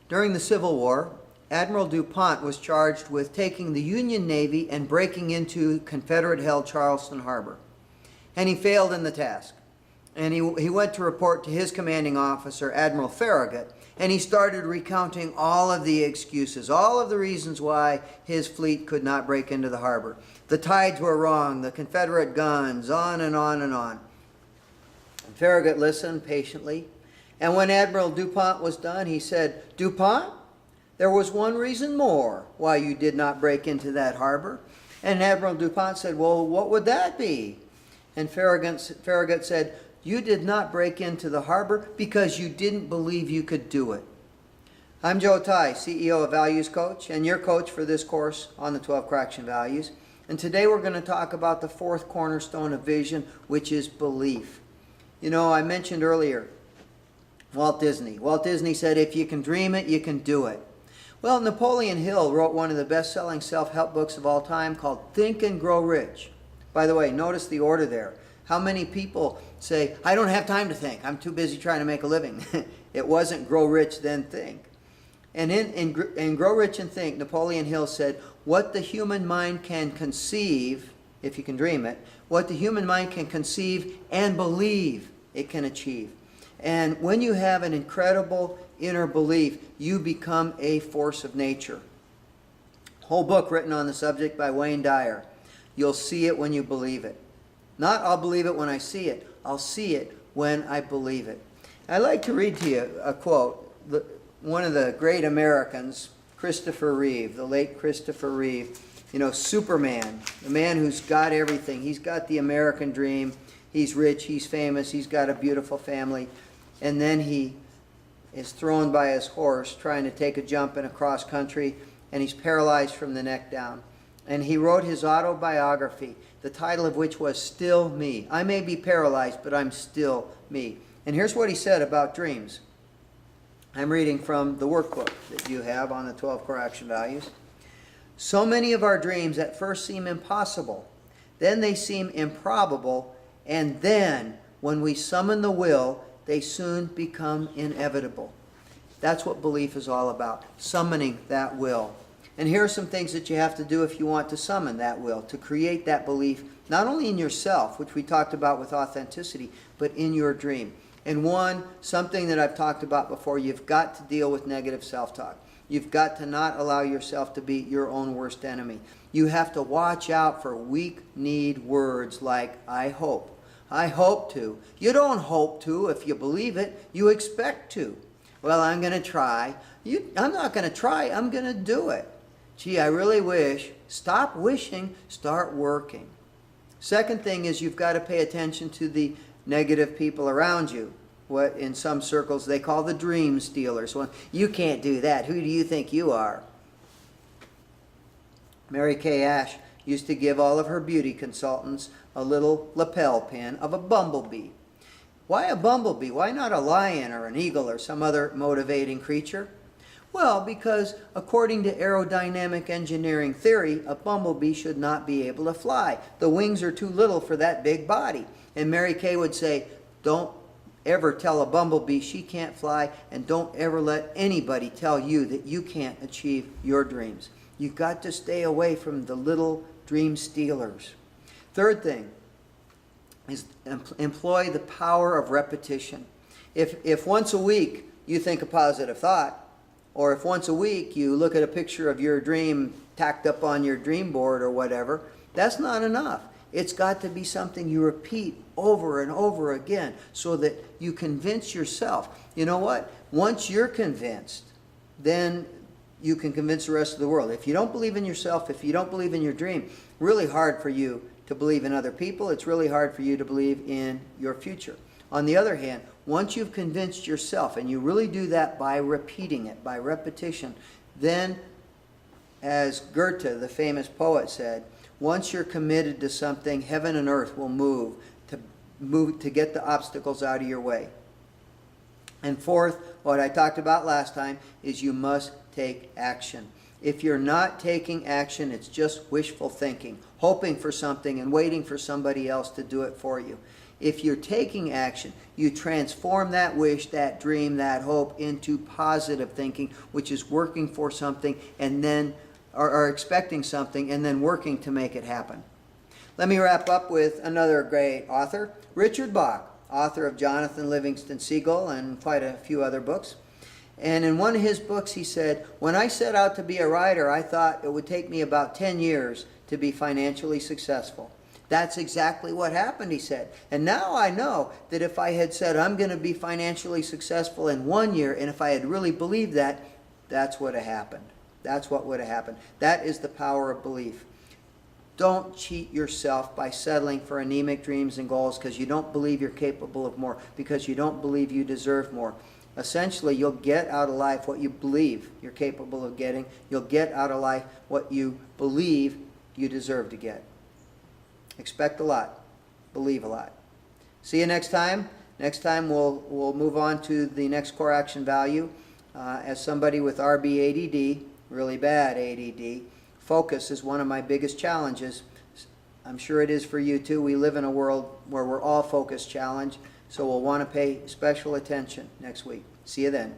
During the Civil War, Admiral DuPont was charged with taking the Union Navy and breaking into Confederate-held Charleston Harbor. And he failed in the task. And he went to report to his commanding officer, Admiral Farragut, and he started recounting all of the excuses, all of the reasons why his fleet could not break into the harbor. The tides were wrong, the Confederate guns, on and on and on. And Farragut listened patiently, and when Admiral DuPont was done, he said, "DuPont, there was one reason more why you did not break into that harbor." And Admiral DuPont said, "Well, what would that be?" And Farragut said, "You did not break into the harbor because you didn't believe you could do it." I'm Joe Ty, CEO of Values Coach, and your coach for this course on the 12 Correction Values. And today we're going to talk about the fourth cornerstone of vision, which is belief. You know, I mentioned earlier Walt Disney. Walt Disney said, "If you can dream it, you can do it." Well, Napoleon Hill wrote one of the best-selling self-help books of all time called Think and Grow Rich. By the way, notice the order there. How many people say, "I don't have time to think. I'm too busy trying to make a living." It wasn't grow rich, then think. And in Grow Rich and Think, Napoleon Hill said, what the human mind can conceive, if you can dream it, what the human mind can conceive and believe it can achieve. And when you have an incredible inner belief, you become a force of nature. Whole book written on the subject by Wayne Dyer. You'll see it when you believe it. Not I'll believe it when I see it. I'll see it when I believe it. I'd like to read to you a quote. One of the great Americans, Christopher Reeve, the late Christopher Reeve, you know, Superman, the man who's got everything. He's got the American dream. He's rich, he's famous, he's got a beautiful family. And then he is thrown by his horse trying to take a jump in a cross country, and he's paralyzed from the neck down. And he wrote his autobiography, the title of which was Still Me. I may be paralyzed, but I'm still me. And here's what he said about dreams. I'm reading from the workbook that you have on the 12 Core Action Values. "So many of our dreams at first seem impossible. Then they seem improbable. And then, when we summon the will, they soon become inevitable." That's what belief is all about, summoning that will. And here are some things that you have to do if you want to summon that will, to create that belief, not only in yourself, which we talked about with authenticity, but in your dream. And one, something that I've talked about before, you've got to deal with negative self-talk. You've got to not allow yourself to be your own worst enemy. You have to watch out for weak-kneed words like, "I hope." "I hope to." You don't hope to if you believe it. You expect to. "Well, I'm going to try." I'm not going to try. I'm going to do it. "Gee, I really wish." Stop wishing. Start working. Second thing is you've got to pay attention to the negative people around you. What in some circles they call the dream stealers. Well, "You can't do that. Who do you think you are?" Mary Kay Ash used to give all of her beauty consultants a little lapel pin of a bumblebee. Why a bumblebee? Why not a lion or an eagle or some other motivating creature? Well, because according to aerodynamic engineering theory, a bumblebee should not be able to fly. The wings are too little for that big body. And Mary Kay would say, don't ever tell a bumblebee she can't fly, and don't ever let anybody tell you that you can't achieve your dreams. You've got to stay away from the little dream stealers. Third thing is employ the power of repetition. If once a week you think a positive thought, or if once a week you look at a picture of your dream tacked up on your dream board or whatever, that's not enough. It's got to be something you repeat over and over again so that you convince yourself. You know what? Once you're convinced, then you can convince the rest of the world. If you don't believe in yourself, if you don't believe in your dream, really hard for you to believe in other people. It's really hard for you to believe in your future. On the other hand, once you've convinced yourself, and you really do that by repeating it, by repetition, then, as Goethe, the famous poet, said, once you're committed to something, heaven and earth will move to get the obstacles out of your way. And fourth, what I talked about last time, is you must take action. If you're not taking action, it's just wishful thinking, hoping for something and waiting for somebody else to do it for you. If you're taking action, you transform that wish, that dream, that hope into positive thinking, which is working for something and then, or expecting something and then working to make it happen. Let me wrap up with another great author, Richard Bach, author of Jonathan Livingston Seagull and quite a few other books. And in one of his books he said, when I set out to be a writer, I thought it would take me about 10 years to be financially successful. That's exactly what happened, he said. And now I know that if I had said I'm going to be financially successful in 1 year, and if I had really believed that, that's what would have happened. That's what would have happened. That is the power of belief. Don't cheat yourself by settling for anemic dreams and goals because you don't believe you're capable of more, because you don't believe you deserve more. Essentially, you'll get out of life what you believe you're capable of getting. You'll get out of life what you believe you deserve to get. Expect a lot. Believe a lot. See you next time. Next time we'll move on to the next core action value. As somebody with RB ADD, really bad ADD, focus is one of my biggest challenges. I'm sure it is for you too. We live in a world where we're all focus challenged, so we'll want to pay special attention next week. See you then.